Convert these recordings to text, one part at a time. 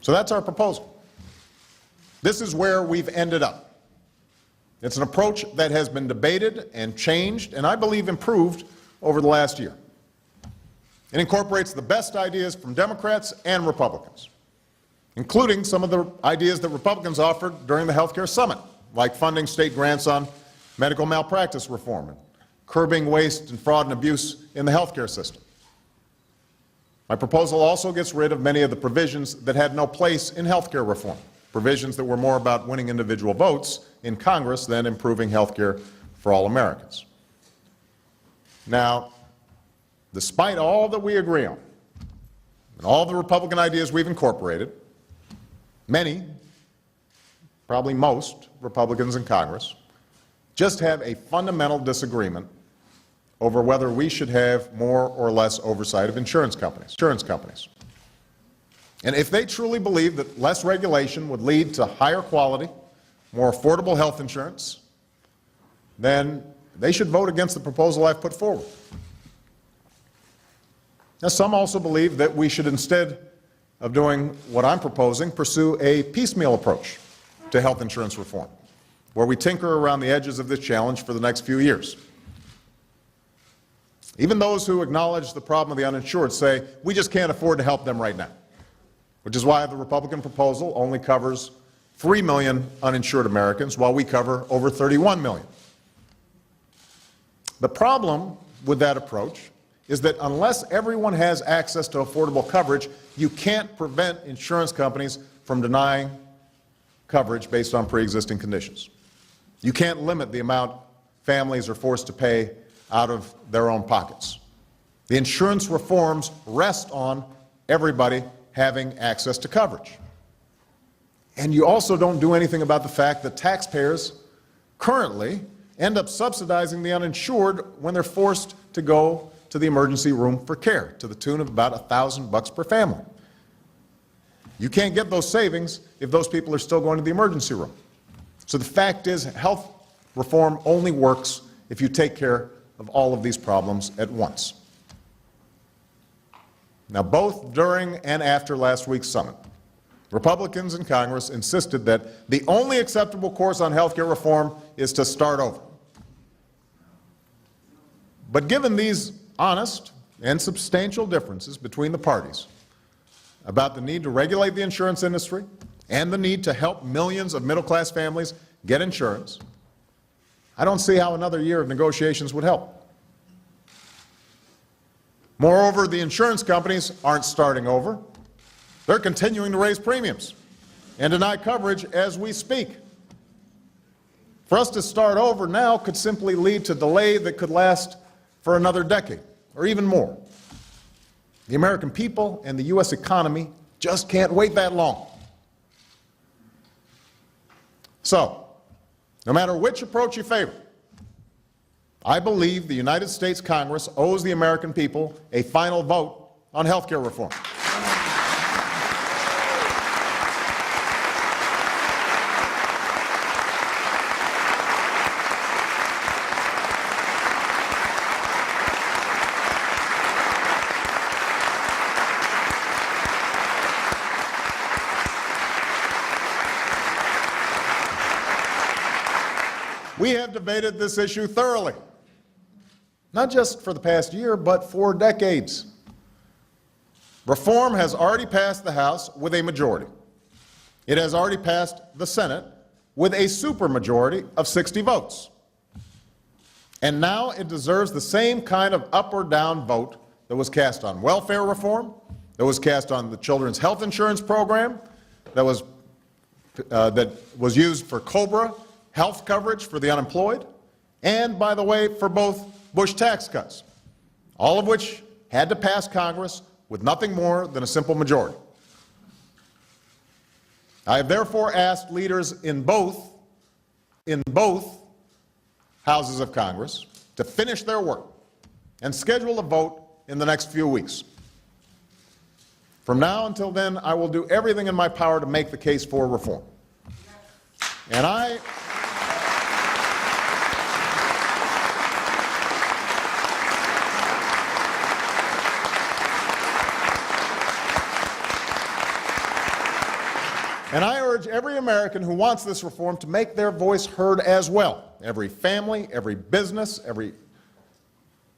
So that's our proposal. This is where we've ended up. It's an approach that has been debated and changed, and I believe improved over the last year. It incorporates the best ideas from Democrats and Republicans, including some of the ideas that Republicans offered during the healthcare summit, like funding state grants on medical malpractice reform and curbing waste and fraud and abuse in the healthcare system. My proposal also gets rid of many of the provisions that had no place in healthcare reform, provisions that were more about winning individual votes in Congress than improving healthcare for all Americans. Now, despite all that we agree on and all the Republican ideas we've incorporated, many, probably most, Republicans in Congress just have a fundamental disagreement over whether we should have more or less oversight of insurance companies. And if they truly believe that less regulation would lead to higher quality, more affordable health insurance, then they should vote against the proposal I've put forward. Now, some also believe that we should, instead of doing what I'm proposing, pursue a piecemeal approach to health insurance reform, where we tinker around the edges of this challenge for the next few years. Even those who acknowledge the problem of the uninsured say, we just can't afford to help them right now, which is why the Republican proposal only covers 3 million uninsured Americans, while we cover over 31 million. The problem with that approach is that unless everyone has access to affordable coverage, you can't prevent insurance companies from denying coverage based on pre-existing conditions. You can't limit the amount families are forced to pay out of their own pockets. The insurance reforms rest on everybody having access to coverage. And you also don't do anything about the fact that taxpayers currently end up subsidizing the uninsured when they're forced to go to the emergency room for care, to the tune of about $1,000 per family. You can't get those savings if those people are still going to the emergency room. So the fact is, health reform only works if you take care of all of these problems at once. Now, both during and after last week's summit, Republicans in Congress insisted that the only acceptable course on health care reform is to start over. But given these honest and substantial differences between the parties about the need to regulate the insurance industry and the need to help millions of middle-class families get insurance, I don't see how another year of negotiations would help. Moreover, the insurance companies aren't starting over. They're continuing to raise premiums and deny coverage as we speak. For us to start over now could simply lead to delay that could last for another decade or even more. The American people and the U.S. economy just can't wait that long. So, no matter which approach you favor, I believe the United States Congress owes the American people a final vote on health care reform. We have debated this issue thoroughly, not just for the past year, but for decades. Reform has already passed the House with a majority. It has already passed the Senate with a supermajority of 60 votes. And now it deserves the same kind of up or down vote that was cast on welfare reform, that was cast on the children's health insurance program, that was used for COBRA health coverage for the unemployed, and, by the way, for both Bush tax cuts, all of which had to pass Congress with nothing more than a simple majority. I have therefore asked leaders in both houses of Congress to finish their work and schedule a vote in the next few weeks. From now until then, I will do everything in my power to make the case for reform. And And I urge every American who wants this reform to make their voice heard as well. Every family, every business, every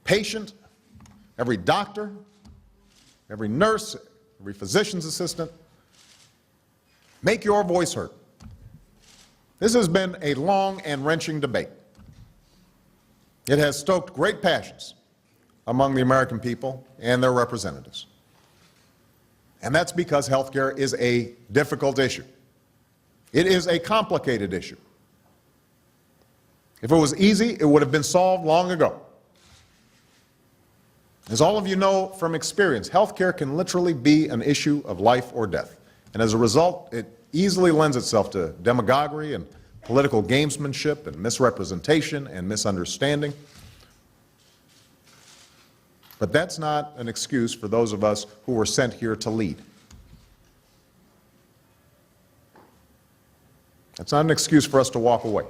patient, every doctor, every nurse, every physician's assistant. Make your voice heard. This has been a long and wrenching debate. It has stoked great passions among the American people and their representatives. And that's because health care is a difficult issue. It is a complicated issue. If it was easy, it would have been solved long ago. As all of you know from experience, health care can literally be an issue of life or death. And as a result, it easily lends itself to demagoguery and political gamesmanship and misrepresentation and misunderstanding. But that's not an excuse for those of us who were sent here to lead. That's not an excuse for us to walk away.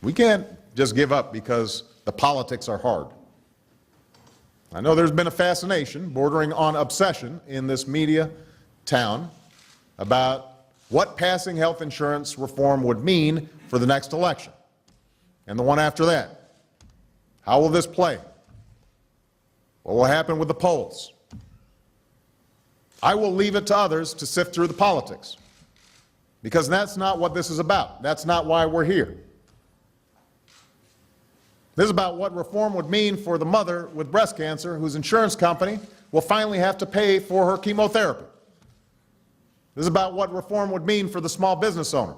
We can't just give up because the politics are hard. I know there's been a fascination bordering on obsession in this media town about what passing health insurance reform would mean for the next election and the one after that. How will this play? What will happen with the polls? I will leave it to others to sift through the politics, because that's not what this is about. That's not why we're here. This is about what reform would mean for the mother with breast cancer whose insurance company will finally have to pay for her chemotherapy. This is about what reform would mean for the small business owner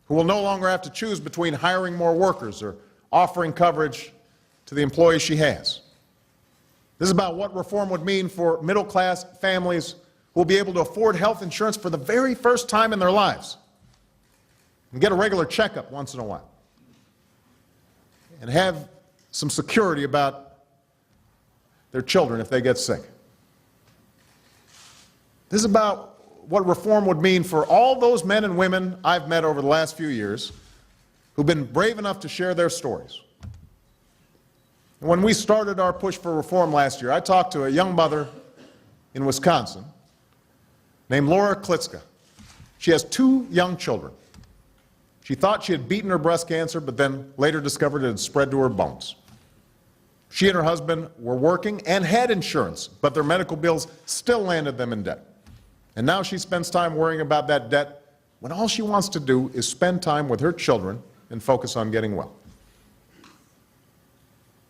who will no longer have to choose between hiring more workers or offering coverage to the employees she has. This is about what reform would mean for middle-class families who will be able to afford health insurance for the very first time in their lives and get a regular checkup once in a while and have some security about their children if they get sick. This is about what reform would mean for all those men and women I've met over the last few years who've been brave enough to share their stories. When we started our push for reform last year, I talked to a young mother in Wisconsin named Laura Klitzka. She has 2 young children. She thought she had beaten her breast cancer, but then later discovered it had spread to her bones. She and her husband were working and had insurance, but their medical bills still landed them in debt. And now she spends time worrying about that debt when all she wants to do is spend time with her children and focus on getting well.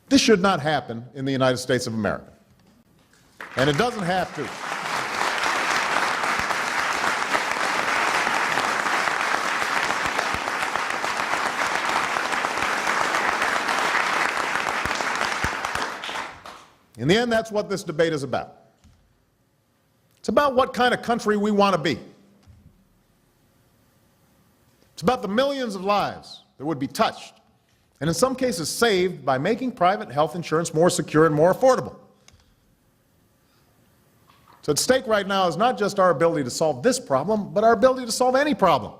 This should not happen in the United States of America. And it doesn't have to. In the end, that's what this debate is about. It's about what kind of country we want to be. It's about the millions of lives that would be touched, and in some cases saved, by making private health insurance more secure and more affordable. So at stake right now is not just our ability to solve this problem, but our ability to solve any problem.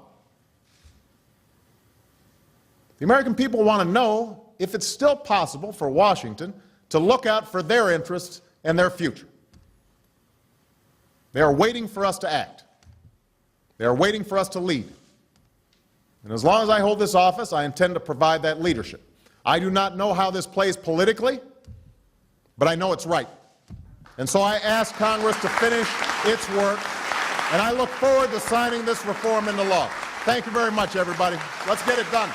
The American people want to know if it's still possible for Washington to look out for their interests and their future. They are waiting for us to act. They are waiting for us to lead. And as long as I hold this office, I intend to provide that leadership. I do not know how this plays politically, but I know it's right. And so I ask Congress to finish its work, and I look forward to signing this reform into law. Thank you very much, everybody. Let's get it done.